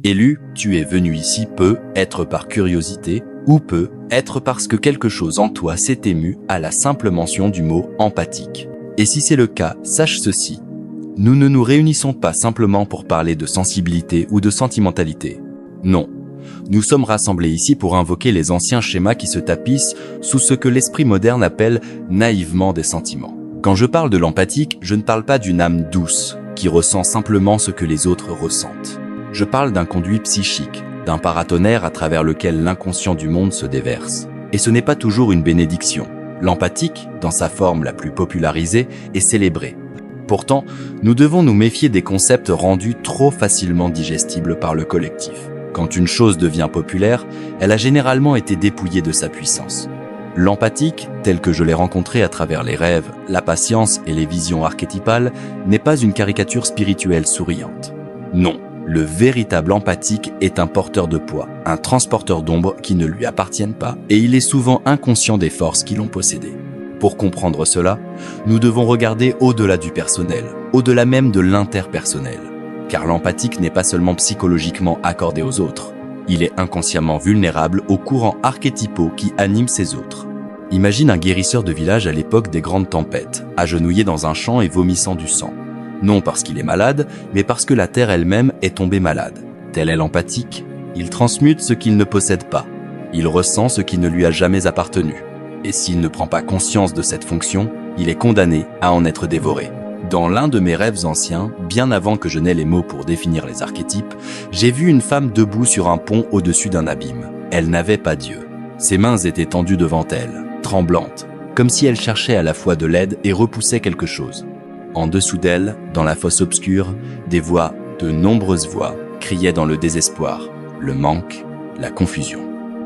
Élu, tu es venu ici peut être par curiosité ou peut être parce que quelque chose en toi s'est ému à la simple mention du mot empathique. Et si c'est le cas, sache ceci. Nous ne nous réunissons pas simplement pour parler de sensibilité ou de sentimentalité. Non. Nous sommes rassemblés ici pour invoquer les anciens schémas qui se tapissent sous ce que l'esprit moderne appelle naïvement des sentiments. Quand je parle de l'empathique, je ne parle pas d'une âme douce, qui ressent simplement ce que les autres ressentent. Je parle d'un conduit psychique, d'un paratonnerre à travers lequel l'inconscient du monde se déverse. Et ce n'est pas toujours une bénédiction. L'empathique, dans sa forme la plus popularisée, est célébrée. Pourtant, nous devons nous méfier des concepts rendus trop facilement digestibles par le collectif. Quand une chose devient populaire, elle a généralement été dépouillée de sa puissance. L'empathique, tel que je l'ai rencontré à travers les rêves, la patience et les visions archétypales, n'est pas une caricature spirituelle souriante. Non. Le véritable empathique est un porteur de poids, un transporteur d'ombre qui ne lui appartiennent pas, et il est souvent inconscient des forces qui l'ont possédé. Pour comprendre cela, nous devons regarder au-delà du personnel, au-delà même de l'interpersonnel. Car l'empathique n'est pas seulement psychologiquement accordé aux autres, il est inconsciemment vulnérable aux courants archétypaux qui animent ces autres. Imagine un guérisseur de village à l'époque des grandes tempêtes, agenouillé dans un champ et vomissant du sang. Non parce qu'il est malade, mais parce que la terre elle-même est tombée malade. Tel est l'empathique. Il transmute ce qu'il ne possède pas. Il ressent ce qui ne lui a jamais appartenu. Et s'il ne prend pas conscience de cette fonction, il est condamné à en être dévoré. Dans l'un de mes rêves anciens, bien avant que je n'aie les mots pour définir les archétypes, j'ai vu une femme debout sur un pont au-dessus d'un abîme. Elle n'avait pas Dieu. Ses mains étaient tendues devant elle, tremblantes, comme si elle cherchait à la fois de l'aide et repoussait quelque chose. En dessous d'elle, dans la fosse obscure, des voix, de nombreuses voix, criaient dans le désespoir, le manque, la confusion.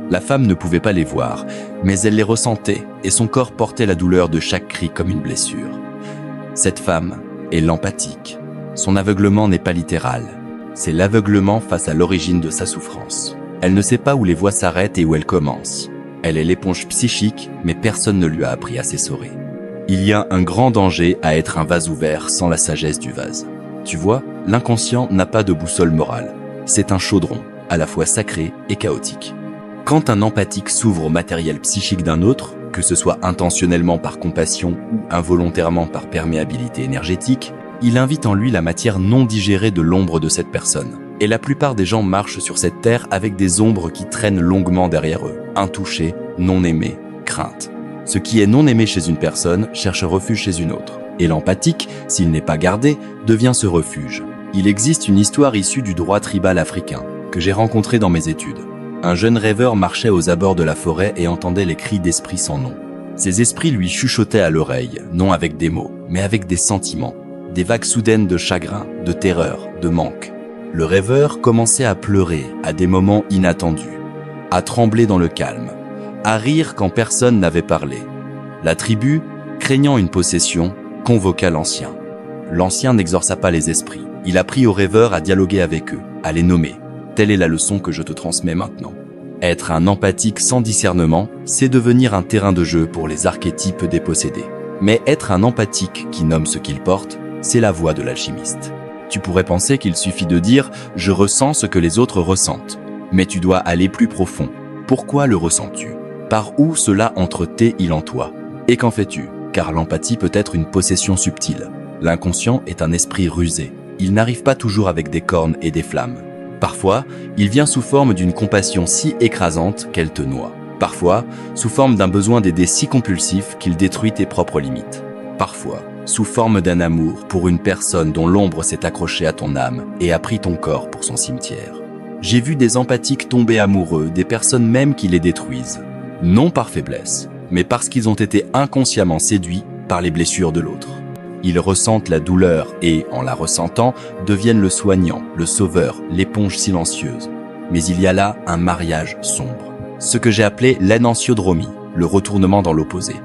La femme ne pouvait pas les voir, mais elle les ressentait et son corps portait la douleur de chaque cri comme une blessure. Cette femme est l'empathique. Son aveuglement n'est pas littéral. C'est l'aveuglement face à l'origine de sa souffrance. Elle ne sait pas où les voix s'arrêtent et où elles commencent. Elle est l'éponge psychique, mais personne ne lui a appris à s'essorer. Il y a un grand danger à être un vase ouvert sans la sagesse du vase. Tu vois, l'inconscient n'a pas de boussole morale. C'est un chaudron, à la fois sacré et chaotique. Quand un empathique s'ouvre au matériel psychique d'un autre, que ce soit intentionnellement par compassion ou involontairement par perméabilité énergétique, il invite en lui la matière non digérée de l'ombre de cette personne. Et la plupart des gens marchent sur cette terre avec des ombres qui traînent longuement derrière eux, intouchés, non aimés, craintes. Ce qui est non aimé chez une personne cherche refuge chez une autre. Et l'empathique, s'il n'est pas gardé, devient ce refuge. Il existe une histoire issue du droit tribal africain, que j'ai rencontré dans mes études. Un jeune rêveur marchait aux abords de la forêt et entendait les cris d'esprits sans nom. Ces esprits lui chuchotaient à l'oreille, non avec des mots, mais avec des sentiments, des vagues soudaines de chagrin, de terreur, de manque. Le rêveur commençait à pleurer à des moments inattendus, à trembler dans le calme, à rire quand personne n'avait parlé. La tribu, craignant une possession, convoqua l'ancien. L'ancien n'exorça pas les esprits. Il apprit aux rêveurs à dialoguer avec eux, à les nommer. Telle est la leçon que je te transmets maintenant. Être un empathique sans discernement, c'est devenir un terrain de jeu pour les archétypes dépossédés. Mais être un empathique qui nomme ce qu'il porte, c'est la voie de l'alchimiste. Tu pourrais penser qu'il suffit de dire « je ressens ce que les autres ressentent ». Mais tu dois aller plus profond. Pourquoi le ressens-tu ? Par où cela entre-t-il en toi ? Et qu'en fais-tu ? Car l'empathie peut être une possession subtile. L'inconscient est un esprit rusé. Il n'arrive pas toujours avec des cornes et des flammes. Parfois, il vient sous forme d'une compassion si écrasante qu'elle te noie. Parfois, sous forme d'un besoin d'aider si compulsif qu'il détruit tes propres limites. Parfois, sous forme d'un amour pour une personne dont l'ombre s'est accrochée à ton âme et a pris ton corps pour son cimetière. J'ai vu des empathiques tomber amoureux des personnes même qui les détruisent. Non par faiblesse, mais parce qu'ils ont été inconsciemment séduits par les blessures de l'autre. Ils ressentent la douleur et, en la ressentant, deviennent le soignant, le sauveur, l'éponge silencieuse. Mais il y a là un mariage sombre. Ce que j'ai appelé l'enantiodromie, le retournement dans l'opposé.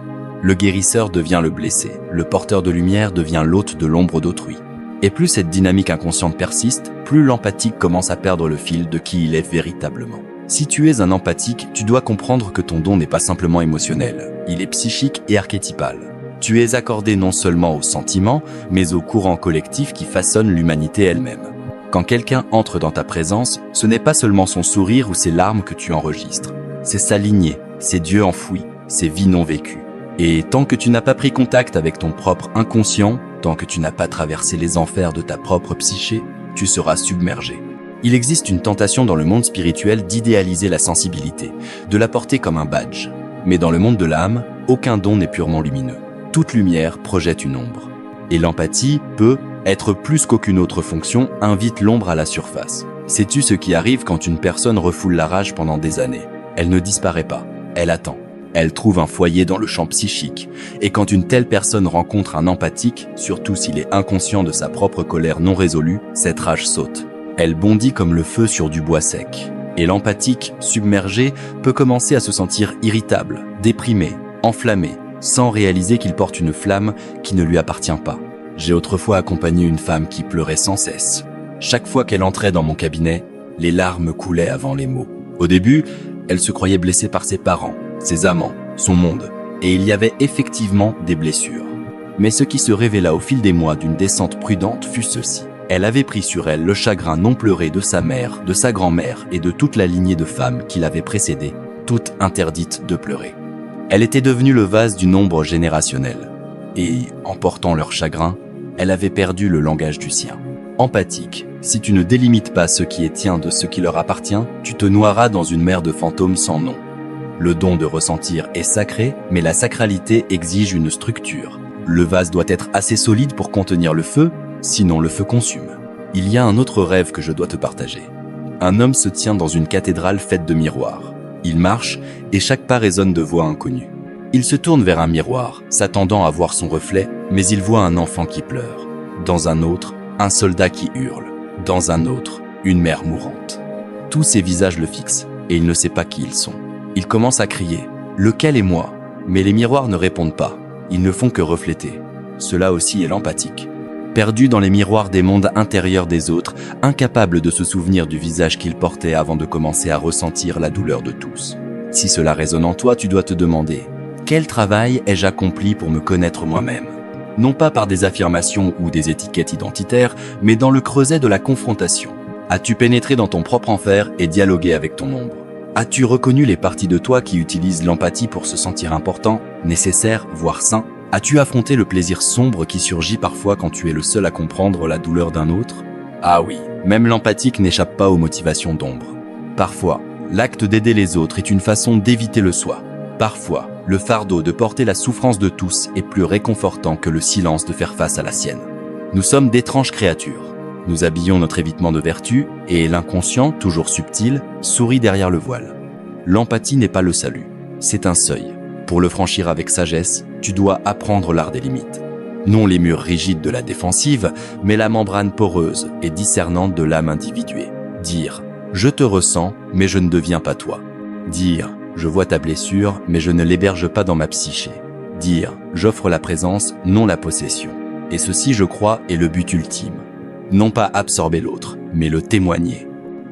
Le guérisseur devient le blessé, le porteur de lumière devient l'hôte de l'ombre d'autrui. Et plus cette dynamique inconsciente persiste, plus l'empathique commence à perdre le fil de qui il est véritablement. Si tu es un empathique, tu dois comprendre que ton don n'est pas simplement émotionnel, il est psychique et archétypal. Tu es accordé non seulement aux sentiments, mais aux courants collectifs qui façonnent l'humanité elle-même. Quand quelqu'un entre dans ta présence, ce n'est pas seulement son sourire ou ses larmes que tu enregistres. C'est sa lignée, ses dieux enfouis, ses vies non vécues. Et tant que tu n'as pas pris contact avec ton propre inconscient, tant que tu n'as pas traversé les enfers de ta propre psyché, tu seras submergé. Il existe une tentation dans le monde spirituel d'idéaliser la sensibilité, de la porter comme un badge. Mais dans le monde de l'âme, aucun don n'est purement lumineux. Toute lumière projette une ombre. Et l'empathie peut, être plus qu'aucune autre fonction, invite l'ombre à la surface. Sais-tu ce qui arrive quand une personne refoule la rage pendant des années? Elle ne disparaît pas, elle attend. Elle trouve un foyer dans le champ psychique. Et quand une telle personne rencontre un empathique, surtout s'il est inconscient de sa propre colère non résolue, cette rage saute. Elle bondit comme le feu sur du bois sec. Et l'empathique, submergé, peut commencer à se sentir irritable, déprimé, enflammé, sans réaliser qu'il porte une flamme qui ne lui appartient pas. J'ai autrefois accompagné une femme qui pleurait sans cesse. Chaque fois qu'elle entrait dans mon cabinet, les larmes coulaient avant les mots. Au début, elle se croyait blessée par ses parents, ses amants, son monde, et il y avait effectivement des blessures. Mais ce qui se révéla au fil des mois d'une descente prudente fut ceci. Elle avait pris sur elle le chagrin non pleuré de sa mère, de sa grand-mère et de toute la lignée de femmes qui l'avaient précédée, toutes interdites de pleurer. Elle était devenue le vase d'une ombre générationnelle. Et, en portant leur chagrin, elle avait perdu le langage du sien. Empathique, si tu ne délimites pas ce qui est tien de ce qui leur appartient, tu te noieras dans une mer de fantômes sans nom. Le don de ressentir est sacré, mais la sacralité exige une structure. Le vase doit être assez solide pour contenir le feu, sinon le feu consume. Il y a un autre rêve que je dois te partager. Un homme se tient dans une cathédrale faite de miroirs. Il marche et chaque pas résonne de voix inconnues. Il se tourne vers un miroir, s'attendant à voir son reflet, mais il voit un enfant qui pleure. Dans un autre, un soldat qui hurle. Dans un autre, une mère mourante. Tous ces visages le fixent, et il ne sait pas qui ils sont. Il commence à crier « Lequel est moi ?» Mais les miroirs ne répondent pas. Ils ne font que refléter. Cela aussi est l'empathique. Perdu dans les miroirs des mondes intérieurs des autres, incapable de se souvenir du visage qu'il portait avant de commencer à ressentir la douleur de tous. Si cela résonne en toi, tu dois te demander « Quel travail ai-je accompli pour me connaître moi-même ?» Non pas par des affirmations ou des étiquettes identitaires, mais dans le creuset de la confrontation. As-tu pénétré dans ton propre enfer et dialogué avec ton ombre? As-tu reconnu les parties de toi qui utilisent l'empathie pour se sentir important, nécessaire, voire sain? As-tu affronté le plaisir sombre qui surgit parfois quand tu es le seul à comprendre la douleur d'un autre? Ah oui, même l'empathique n'échappe pas aux motivations d'ombre. Parfois, l'acte d'aider les autres est une façon d'éviter le soi. Parfois, le fardeau de porter la souffrance de tous est plus réconfortant que le silence de faire face à la sienne. Nous sommes d'étranges créatures. Nous habillons notre évitement de vertu et l'inconscient, toujours subtil, sourit derrière le voile. L'empathie n'est pas le salut, c'est un seuil. Pour le franchir avec sagesse, tu dois apprendre l'art des limites. Non les murs rigides de la défensive, mais la membrane poreuse et discernante de l'âme individuée. Dire « Je te ressens, mais je ne deviens pas toi ». Dire « Je vois ta blessure, mais je ne l'héberge pas dans ma psyché ». Dire « J'offre la présence, non la possession ». Et ceci, je crois, est le but ultime. Non pas absorber l'autre, mais le témoigner.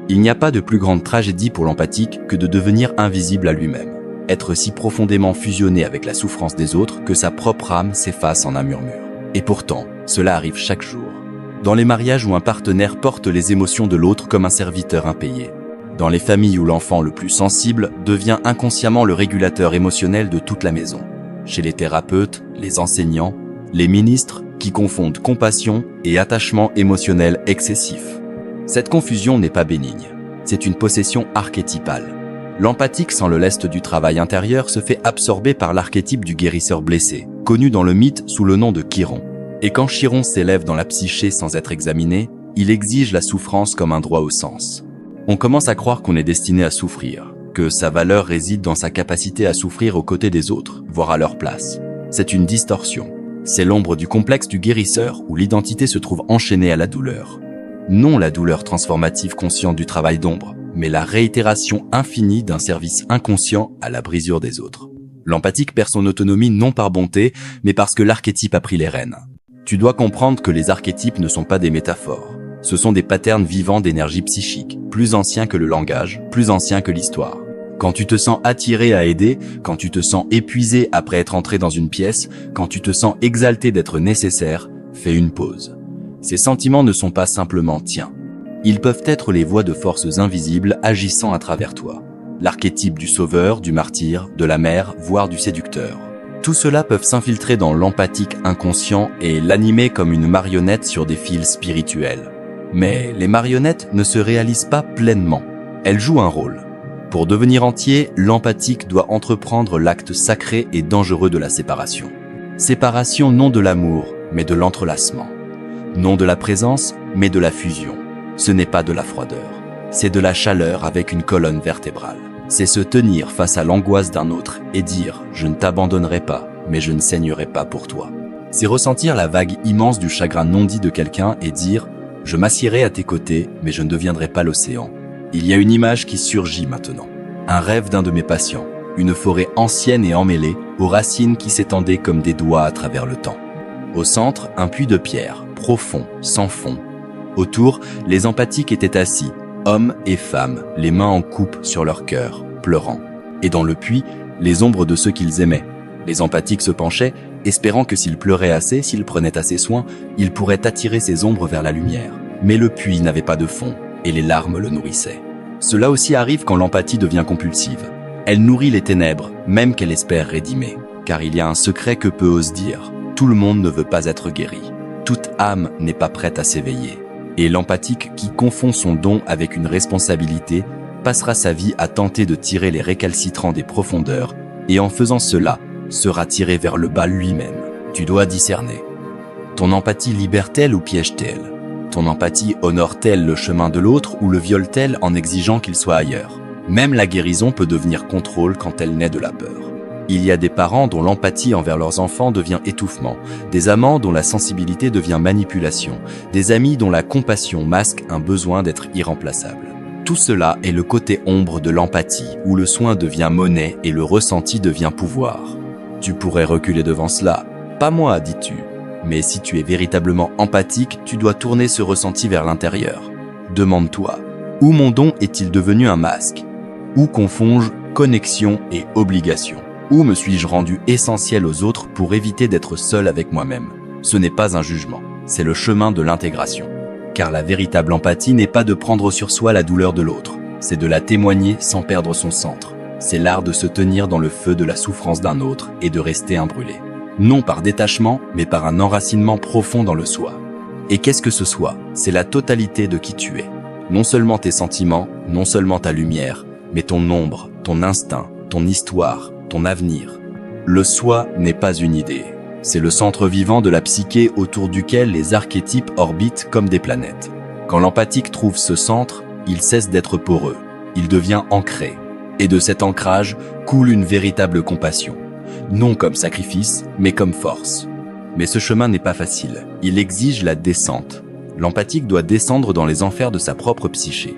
Il n'y a pas de plus grande tragédie pour l'empathique que de devenir invisible à lui-même. Être si profondément fusionné avec la souffrance des autres que sa propre âme s'efface en un murmure. Et pourtant, cela arrive chaque jour. Dans les mariages où un partenaire porte les émotions de l'autre comme un serviteur impayé. Dans les familles où l'enfant le plus sensible devient inconsciemment le régulateur émotionnel de toute la maison. Chez les thérapeutes, les enseignants, les ministres qui confondent compassion et attachement émotionnel excessif. Cette confusion n'est pas bénigne. C'est une possession archétypale. L'empathique sans le lest du travail intérieur se fait absorber par l'archétype du guérisseur blessé, connu dans le mythe sous le nom de Chiron. Et quand Chiron s'élève dans la psyché sans être examiné, il exige la souffrance comme un droit au sens. On commence à croire qu'on est destiné à souffrir, que sa valeur réside dans sa capacité à souffrir aux côtés des autres, voire à leur place. C'est une distorsion. C'est l'ombre du complexe du guérisseur où l'identité se trouve enchaînée à la douleur. Non la douleur transformative consciente du travail d'ombre, mais la réitération infinie d'un service inconscient à la brisure des autres. L'empathique perd son autonomie non par bonté, mais parce que l'archétype a pris les rênes. Tu dois comprendre que les archétypes ne sont pas des métaphores. Ce sont des patterns vivants d'énergie psychique, plus anciens que le langage, plus anciens que l'histoire. Quand tu te sens attiré à aider, quand tu te sens épuisé après être entré dans une pièce, quand tu te sens exalté d'être nécessaire, fais une pause. Ces sentiments ne sont pas simplement tiens. Ils peuvent être les voix de forces invisibles agissant à travers toi. L'archétype du sauveur, du martyr, de la mère, voire du séducteur. Tout cela peuvent s'infiltrer dans l'empathique inconscient et l'animer comme une marionnette sur des fils spirituels. Mais les marionnettes ne se réalisent pas pleinement. Elles jouent un rôle. Pour devenir entier, l'empathique doit entreprendre l'acte sacré et dangereux de la séparation. Séparation non de l'amour, mais de l'entrelacement. Non de la présence, mais de la fusion. Ce n'est pas de la froideur. C'est de la chaleur avec une colonne vertébrale. C'est se tenir face à l'angoisse d'un autre et dire « je ne t'abandonnerai pas, mais je ne saignerai pas pour toi ». C'est ressentir la vague immense du chagrin non dit de quelqu'un et dire « je m'assiérai à tes côtés, mais je ne deviendrai pas l'océan ». Il y a une image qui surgit maintenant. Un rêve d'un de mes patients, une forêt ancienne et emmêlée, aux racines qui s'étendaient comme des doigts à travers le temps. Au centre, un puits de pierre, profond, sans fond. Autour, les empathiques étaient assis, hommes et femmes, les mains en coupe sur leur cœur, pleurant. Et dans le puits, les ombres de ceux qu'ils aimaient. Les empathiques se penchaient, espérant que s'ils pleuraient assez, s'ils prenaient assez soin, ils pourraient attirer ces ombres vers la lumière. Mais le puits n'avait pas de fond, et les larmes le nourrissaient. Cela aussi arrive quand l'empathie devient compulsive. Elle nourrit les ténèbres, même qu'elle espère rédimer. Car il y a un secret que peu osent dire. Tout le monde ne veut pas être guéri. Toute âme n'est pas prête à s'éveiller. Et l'empathique qui confond son don avec une responsabilité passera sa vie à tenter de tirer les récalcitrants des profondeurs et en faisant cela, sera tiré vers le bas lui-même. Tu dois discerner. Ton empathie libère-t-elle ou piège-t-elle? Ton empathie honore-t-elle le chemin de l'autre ou le viole-t-elle en exigeant qu'il soit ailleurs? Même la guérison peut devenir contrôle quand elle naît de la peur. Il y a des parents dont l'empathie envers leurs enfants devient étouffement, des amants dont la sensibilité devient manipulation, des amis dont la compassion masque un besoin d'être irremplaçable. Tout cela est le côté ombre de l'empathie, où le soin devient monnaie et le ressenti devient pouvoir. Tu pourrais reculer devant cela. Pas moi, dis-tu. Mais si tu es véritablement empathique, tu dois tourner ce ressenti vers l'intérieur. Demande-toi, où mon don est-il devenu un masque? Où confonds-je connexion et obligation? Où me suis-je rendu essentiel aux autres pour éviter d'être seul avec moi-même? Ce n'est pas un jugement, c'est le chemin de l'intégration. Car la véritable empathie n'est pas de prendre sur soi la douleur de l'autre, c'est de la témoigner sans perdre son centre. C'est l'art de se tenir dans le feu de la souffrance d'un autre et de rester imbrûlé. Non par détachement, mais par un enracinement profond dans le soi. Et qu'est-ce que ce soi? C'est la totalité de qui tu es. Non seulement tes sentiments, non seulement ta lumière, mais ton ombre, ton instinct, ton histoire, ton avenir. Le soi n'est pas une idée. C'est le centre vivant de la psyché autour duquel les archétypes orbitent comme des planètes. Quand l'empathique trouve ce centre, il cesse d'être poreux. Il devient ancré. Et de cet ancrage coule une véritable compassion. Non comme sacrifice, mais comme force. Mais ce chemin n'est pas facile. Il exige la descente. L'empathique doit descendre dans les enfers de sa propre psyché.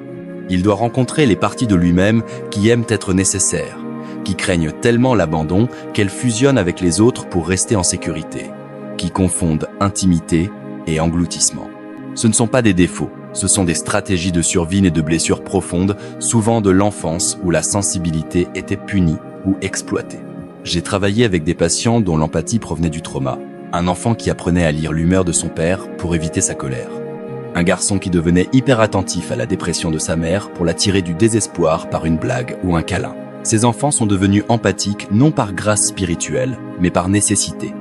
Il doit rencontrer les parties de lui-même qui aiment être nécessaires, qui craignent tellement l'abandon qu'elles fusionnent avec les autres pour rester en sécurité, qui confondent intimité et engloutissement. Ce ne sont pas des défauts, ce sont des stratégies de survie nées de blessures profondes, souvent de l'enfance où la sensibilité était punie ou exploitée. J'ai travaillé avec des patients dont l'empathie provenait du trauma, un enfant qui apprenait à lire l'humeur de son père pour éviter sa colère. Un garçon qui devenait hyper attentif à la dépression de sa mère pour la tirer du désespoir par une blague ou un câlin. Ces enfants sont devenus empathiques non par grâce spirituelle, mais par nécessité.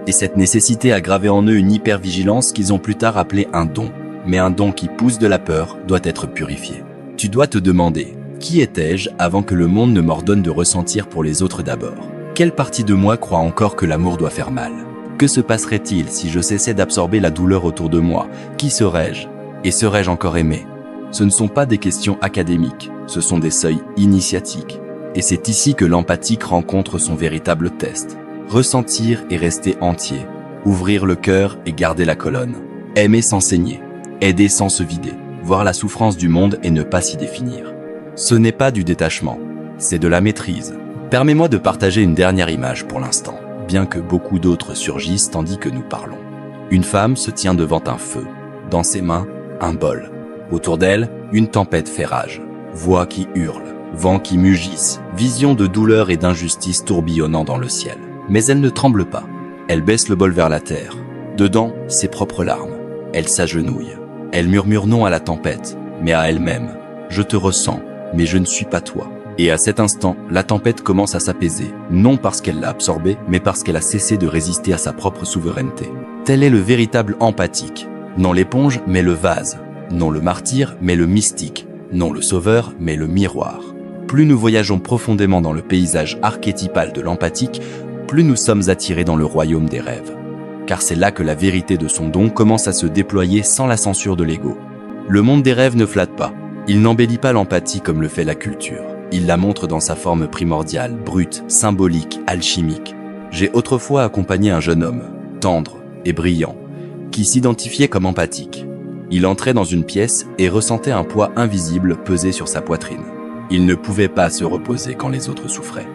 Et cette nécessité a gravé en eux une hypervigilance qu'ils ont plus tard appelée un don. Mais un don qui pousse de la peur doit être purifié. Tu dois te demander, qui étais-je avant que le monde ne m'ordonne de ressentir pour les autres d'abord? Quelle partie de moi croit encore que l'amour doit faire mal? Que se passerait-il si je cessais d'absorber la douleur autour de moi? Qui serais-je? Et serais-je encore aimé? Ce ne sont pas des questions académiques, ce sont des seuils initiatiques. Et c'est ici que l'empathique rencontre son véritable test. Ressentir et rester entier. Ouvrir le cœur et garder la colonne. Aimer sans saigner. Aider sans se vider. Voir la souffrance du monde et ne pas s'y définir. Ce n'est pas du détachement, c'est de la maîtrise. Permets-moi de partager une dernière image pour l'instant, bien que beaucoup d'autres surgissent tandis que nous parlons. Une femme se tient devant un feu. Dans ses mains, un bol. Autour d'elle, une tempête fait rage. Voix qui hurlent, vent qui mugissent, vision de douleur et d'injustice tourbillonnant dans le ciel. Mais elle ne tremble pas. Elle baisse le bol vers la terre. Dedans, ses propres larmes. Elle s'agenouille. Elle murmure non à la tempête. mais à elle-même. Je te ressens, mais je ne suis pas toi. Et à cet instant, la tempête commence à s'apaiser, non parce qu'elle l'a absorbée, mais parce qu'elle a cessé de résister à sa propre souveraineté. Tel est le véritable empathique. Non l'éponge, mais le vase. Non le martyr, mais le mystique. Non le sauveur, mais le miroir. Plus nous voyageons profondément dans le paysage archétypal de l'empathique, plus nous sommes attirés dans le royaume des rêves. Car c'est là que la vérité de son don commence à se déployer sans la censure de l'ego. Le monde des rêves ne flatte pas. Il n'embellit pas l'empathie comme le fait la culture. Il la montre dans sa forme primordiale, brute, symbolique, alchimique. J'ai autrefois accompagné un jeune homme, tendre et brillant, qui s'identifiait comme empathique. Il entrait dans une pièce et ressentait un poids invisible peser sur sa poitrine. Il ne pouvait pas se reposer quand les autres souffraient.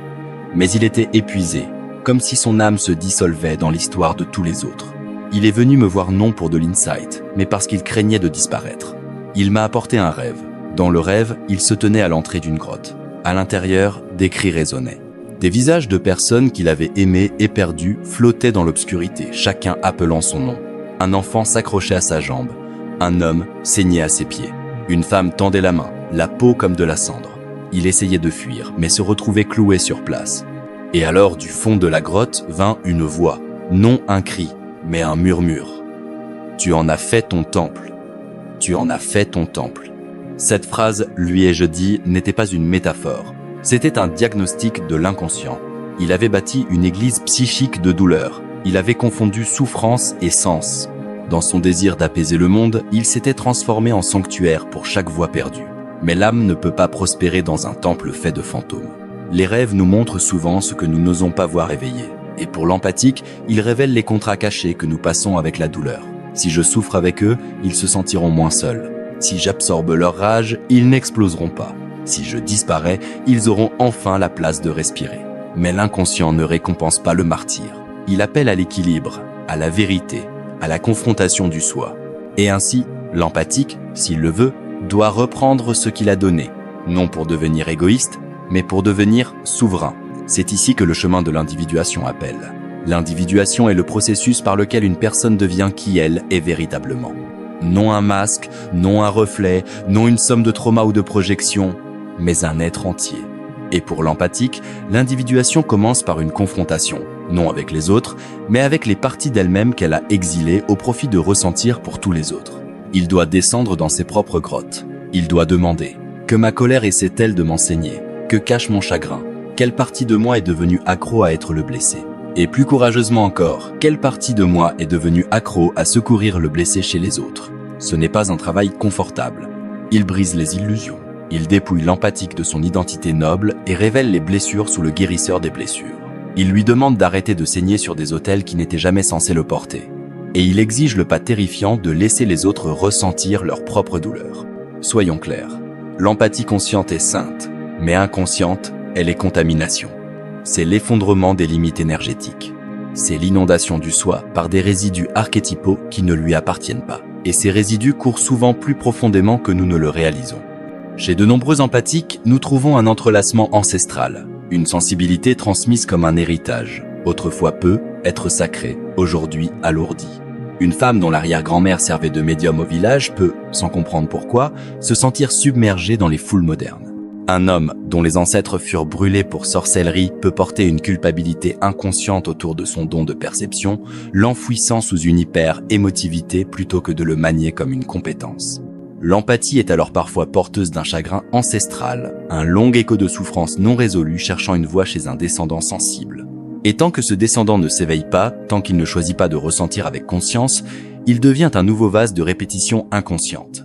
Mais il était épuisé, comme si son âme se dissolvait dans l'histoire de tous les autres. Il est venu me voir non pour de l'insight, mais parce qu'il craignait de disparaître. Il m'a apporté un rêve. Dans le rêve, il se tenait à l'entrée d'une grotte. À l'intérieur, des cris résonnaient. Des visages de personnes qu'il avait aimées et perdues flottaient dans l'obscurité, chacun appelant son nom. Un enfant s'accrochait à sa jambe. Un homme saignait à ses pieds. Une femme tendait la main, la peau comme de la cendre. Il essayait de fuir, mais se retrouvait cloué sur place. Et alors, du fond de la grotte, vint une voix. Non un cri, mais un murmure. « Tu en as fait ton temple. Tu en as fait ton temple. » Cette phrase, lui ai-je dit, n'était pas une métaphore. C'était un diagnostic de l'inconscient. Il avait bâti une église psychique de douleur. Il avait confondu souffrance et sens. Dans son désir d'apaiser le monde, il s'était transformé en sanctuaire pour chaque voix perdue. Mais l'âme ne peut pas prospérer dans un temple fait de fantômes. Les rêves nous montrent souvent ce que nous n'osons pas voir éveillé. Et pour l'empathique, ils révèlent les contrats cachés que nous passons avec la douleur. Si je souffre avec eux, ils se sentiront moins seuls. Si j'absorbe leur rage, ils n'exploseront pas. Si je disparais, ils auront enfin la place de respirer. Mais l'inconscient ne récompense pas le martyr. Il appelle à l'équilibre, à la vérité, à la confrontation du soi. Et ainsi, l'empathique, s'il le veut, doit reprendre ce qu'il a donné, non pour devenir égoïste, mais pour devenir souverain. C'est ici que le chemin de l'individuation appelle. L'individuation est le processus par lequel une personne devient qui elle est véritablement. Non un masque, non un reflet, non une somme de traumas ou de projections, mais un être entier. Et pour l'empathique, l'individuation commence par une confrontation, non avec les autres, mais avec les parties d'elle-même qu'elle a exilées au profit de ressentir pour tous les autres. Il doit descendre dans ses propres grottes. Il doit demander « Que ma colère essaie-t-elle de m'enseigner ? Que cache mon chagrin ? Quelle partie de moi est devenue accro à être le blessé ? Et plus courageusement encore, quelle partie de moi est devenue accro à secourir le blessé chez les autres ? Ce n'est pas un travail confortable. Il brise les illusions. Il dépouille l'empathique de son identité noble et révèle les blessures sous le guérisseur des blessures. Il lui demande d'arrêter de saigner sur des autels qui n'étaient jamais censés le porter. Et il exige le pas terrifiant de laisser les autres ressentir leur propre douleur. Soyons clairs, l'empathie consciente est sainte, mais inconsciente, elle est contamination. C'est l'effondrement des limites énergétiques. C'est l'inondation du soi par des résidus archétypaux qui ne lui appartiennent pas. Et ces résidus courent souvent plus profondément que nous ne le réalisons. Chez de nombreux empathiques, nous trouvons un entrelacement ancestral, une sensibilité transmise comme un héritage, autrefois peu, être sacré, aujourd'hui alourdi. Une femme dont l'arrière-grand-mère servait de médium au village peut, sans comprendre pourquoi, se sentir submergée dans les foules modernes. Un homme dont les ancêtres furent brûlés pour sorcellerie peut porter une culpabilité inconsciente autour de son don de perception, l'enfouissant sous une hyper-émotivité plutôt que de le manier comme une compétence. L'empathie est alors parfois porteuse d'un chagrin ancestral, un long écho de souffrance non résolue cherchant une voie chez un descendant sensible. Et tant que ce descendant ne s'éveille pas, tant qu'il ne choisit pas de ressentir avec conscience, il devient un nouveau vase de répétition inconsciente.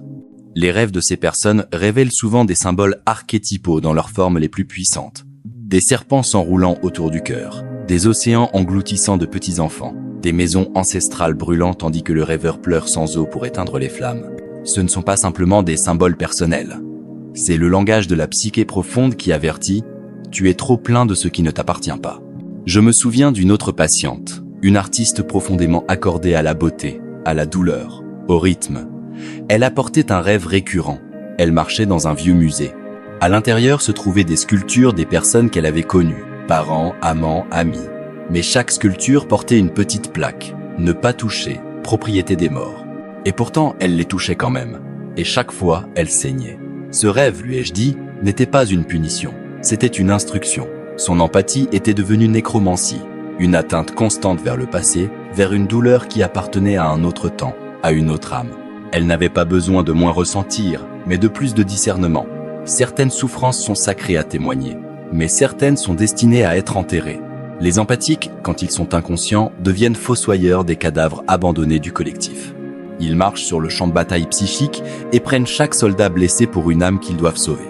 Les rêves de ces personnes révèlent souvent des symboles archétypaux dans leurs formes les plus puissantes. Des serpents s'enroulant autour du cœur, des océans engloutissant de petits enfants, des maisons ancestrales brûlant tandis que le rêveur pleure sans eau pour éteindre les flammes. Ce ne sont pas simplement des symboles personnels. C'est le langage de la psyché profonde qui avertit « Tu es trop plein de ce qui ne t'appartient pas ». Je me souviens d'une autre patiente, une artiste profondément accordée à la beauté, à la douleur, au rythme. Elle apportait un rêve récurrent. Elle marchait dans un vieux musée. À l'intérieur se trouvaient des sculptures des personnes qu'elle avait connues, parents, amants, amis. Mais chaque sculpture portait une petite plaque, ne pas toucher, propriété des morts. Et pourtant, elle les touchait quand même. et chaque fois, elle saignait. Ce rêve, lui ai-je dit, n'était pas une punition, c'était une instruction. Son empathie était devenue nécromancie, une atteinte constante vers le passé, vers une douleur qui appartenait à un autre temps, à une autre âme. Elle n'avait pas besoin de moins ressentir, mais de plus de discernement. Certaines souffrances sont sacrées à témoigner, mais certaines sont destinées à être enterrées. Les empathiques, quand ils sont inconscients, deviennent fossoyeurs des cadavres abandonnés du collectif. Ils marchent sur le champ de bataille psychique et prennent chaque soldat blessé pour une âme qu'ils doivent sauver.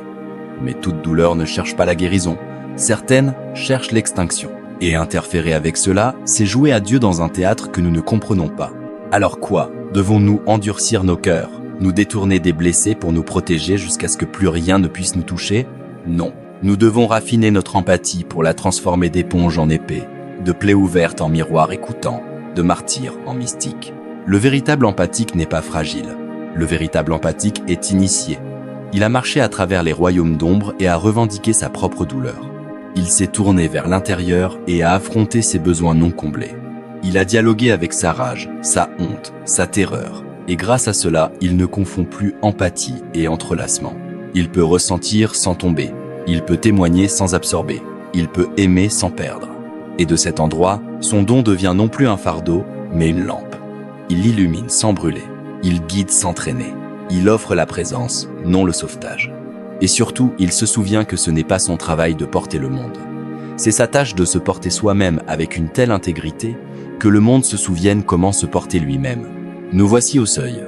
Mais toute douleur ne cherche pas la guérison. Certaines cherchent l'extinction. Et interférer avec cela, c'est jouer à Dieu dans un théâtre que nous ne comprenons pas. Alors quoi? Devons-nous endurcir nos cœurs, nous détourner des blessés pour nous protéger jusqu'à ce que plus rien ne puisse nous toucher? Non. Nous devons raffiner notre empathie pour la transformer d'éponge en épée, de plaie ouverte en miroir écoutant, de martyr en mystique. Le véritable empathique n'est pas fragile. Le véritable empathique est initié. Il a marché à travers les royaumes d'ombre et a revendiqué sa propre douleur. Il s'est tourné vers l'intérieur et a affronté ses besoins non comblés. Il a dialogué avec sa rage, sa honte, sa terreur. Et grâce à cela, il ne confond plus empathie et entrelacement. Il peut ressentir sans tomber. Il peut témoigner sans absorber. Il peut aimer sans perdre. Et de cet endroit, son don devient non plus un fardeau, mais une lampe. Il illumine sans brûler. Il guide sans traîner. Il offre la présence, non le sauvetage. Et surtout, il se souvient que ce n'est pas son travail de porter le monde. C'est sa tâche de se porter soi-même avec une telle intégrité que le monde se souvienne comment se porter lui-même. Nous voici au seuil,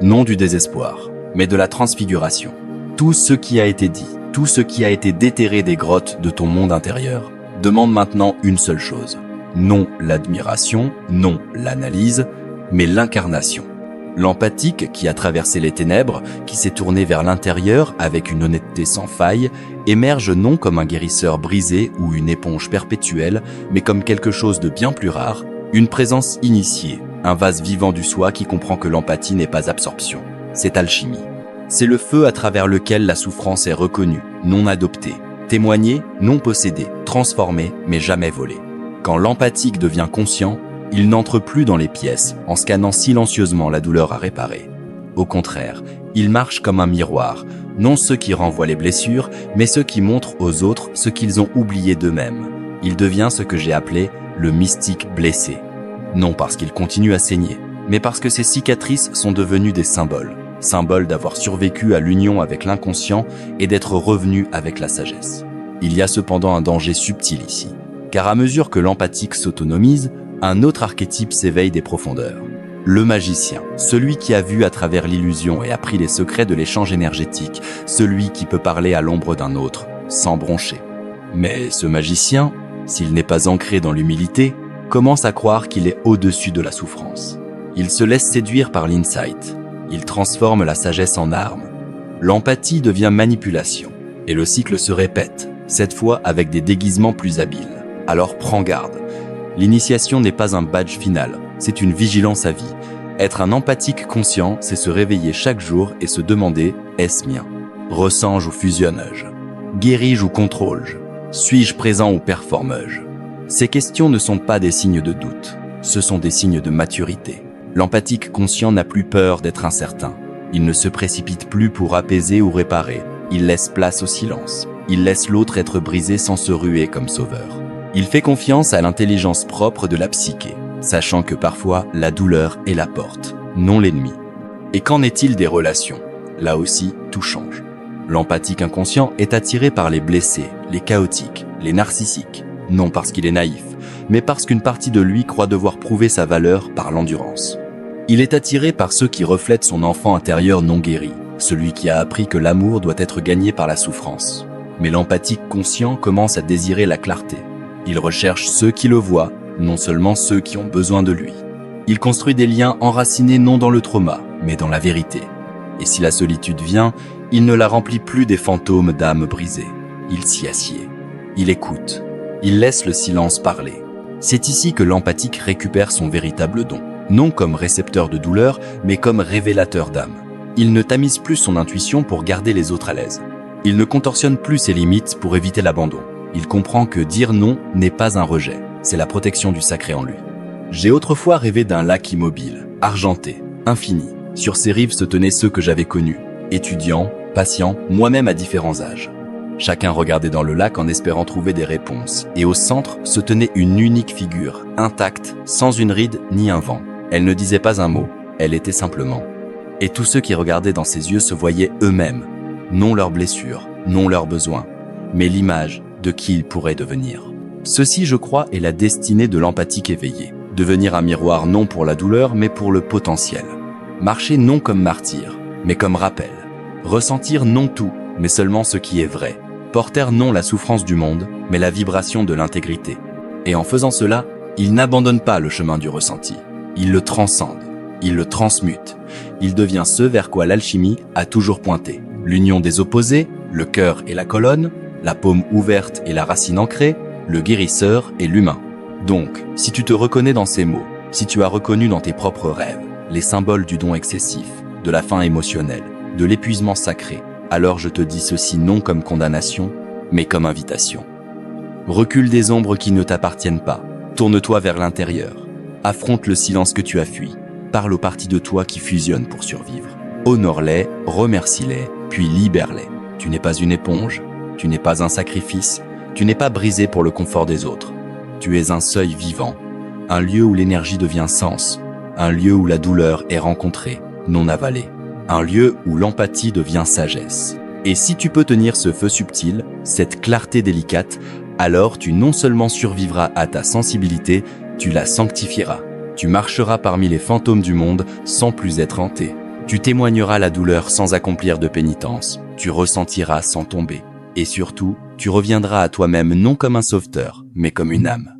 non du désespoir, mais de la transfiguration. Tout ce qui a été dit, tout ce qui a été déterré des grottes de ton monde intérieur, demande maintenant une seule chose. Non l'admiration, non l'analyse, mais l'incarnation. L'empathique qui a traversé les ténèbres, qui s'est tourné vers l'intérieur avec une honnêteté sans faille, émerge non comme un guérisseur brisé ou une éponge perpétuelle, mais comme quelque chose de bien plus rare, une présence initiée, un vase vivant du soi qui comprend que l'empathie n'est pas absorption, c'est alchimie. C'est le feu à travers lequel la souffrance est reconnue, non adoptée, témoignée, non possédée, transformée, mais jamais volée. Quand l'empathique devient conscient, il n'entre plus dans les pièces en scannant silencieusement la douleur à réparer. Au contraire, il marche comme un miroir, non ceux qui renvoient les blessures, mais ceux qui montrent aux autres ce qu'ils ont oublié d'eux-mêmes. Il devient ce que j'ai appelé le mystique blessé. Non parce qu'il continue à saigner, mais parce que ses cicatrices sont devenues des symboles. Symboles d'avoir survécu à l'union avec l'inconscient et d'être revenu avec la sagesse. Il y a cependant un danger subtil ici, car à mesure que l'empathique s'autonomise, un autre archétype s'éveille des profondeurs. Le magicien, celui qui a vu à travers l'illusion et appris les secrets de l'échange énergétique, celui qui peut parler à l'ombre d'un autre, sans broncher. Mais ce magicien, s'il n'est pas ancré dans l'humilité, commence à croire qu'il est au-dessus de la souffrance. Il se laisse séduire par l'insight. Il transforme la sagesse en arme. L'empathie devient manipulation. Et le cycle se répète, cette fois avec des déguisements plus habiles. Alors prends garde. L'initiation n'est pas un badge final, c'est une vigilance à vie. Être un empathique conscient, c'est se réveiller chaque jour et se demander « est-ce mien ?» Ressens-je ou fusionne-je? Guéris-je ou contrôle-je? Suis-je présent ou performe-je? Ces questions ne sont pas des signes de doute, ce sont des signes de maturité. L'empathique conscient n'a plus peur d'être incertain. Il ne se précipite plus pour apaiser ou réparer. Il laisse place au silence. Il laisse l'autre être brisé sans se ruer comme sauveur. Il fait confiance à l'intelligence propre de la psyché, sachant que parfois la douleur est la porte, non l'ennemi. Et qu'en est-il des relations? Là aussi, tout change. L'empathique inconscient est attiré par les blessés, les chaotiques, les narcissiques, non parce qu'il est naïf, mais parce qu'une partie de lui croit devoir prouver sa valeur par l'endurance. Il est attiré par ceux qui reflètent son enfant intérieur non guéri, celui qui a appris que l'amour doit être gagné par la souffrance. Mais l'empathique conscient commence à désirer la clarté. Il recherche ceux qui le voient, non seulement ceux qui ont besoin de lui. Il construit des liens enracinés non dans le trauma, mais dans la vérité. Et si la solitude vient, il ne la remplit plus des fantômes d'âmes brisées. Il s'y assied. Il écoute. Il laisse le silence parler. C'est ici que l'empathique récupère son véritable don. Non comme récepteur de douleur, mais comme révélateur d'âme. Il ne tamise plus son intuition pour garder les autres à l'aise. Il ne contorsionne plus ses limites pour éviter l'abandon. Il comprend que dire non n'est pas un rejet, c'est la protection du sacré en lui. J'ai autrefois rêvé d'un lac immobile, argenté, infini, Sur ces rives se tenaient ceux que j'avais connus, étudiants, patients, moi-même à différents âges. Chacun regardait dans le lac en espérant trouver des réponses, et au centre se tenait une unique figure, intacte, sans une ride ni un vent. Elle ne disait pas un mot, elle était simplement. Et tous ceux qui regardaient dans ses yeux se voyaient eux-mêmes, non leurs blessures, non leurs besoins, mais l'image de qui ils pourraient devenir. Ceci, je crois, est la destinée de l'empathique éveillée. Devenir un miroir non pour la douleur, mais pour le potentiel. Marcher non comme martyr, mais comme rappel. Ressentir non tout, mais seulement ce qui est vrai. Porter non la souffrance du monde, mais la vibration de l'intégrité. Et en faisant cela, il n'abandonne pas le chemin du ressenti. Il le transcende, il le transmute. Il devient ce vers quoi l'alchimie a toujours pointé. L'union des opposés, le cœur et la colonne, la paume ouverte et la racine ancrée, le guérisseur et l'humain. Donc, si tu te reconnais dans ces mots, si tu as reconnu dans tes propres rêves les symboles du don excessif, de la faim émotionnelle, de l'épuisement sacré, alors je te dis ceci non comme condamnation, mais comme invitation. Recule des ombres qui ne t'appartiennent pas, tourne-toi vers l'intérieur, affronte le silence que tu as fui, parle aux parties de toi qui fusionnent pour survivre. Honore-les, remercie-les, puis libère-les. Tu n'es pas une éponge, tu n'es pas un sacrifice, tu n'es pas brisé pour le confort des autres. Tu es un seuil vivant, un lieu où l'énergie devient sens, un lieu où la douleur est rencontrée, non avalée, un lieu où l'empathie devient sagesse. Et si tu peux tenir ce feu subtil, cette clarté délicate, alors tu non seulement survivras à ta sensibilité, tu la sanctifieras. Tu marcheras parmi les fantômes du monde sans plus être hanté. Tu témoigneras la douleur sans accomplir de pénitence. Tu ressentiras sans tomber. Et surtout, tu reviendras à toi-même non comme un sauveteur, mais comme une âme.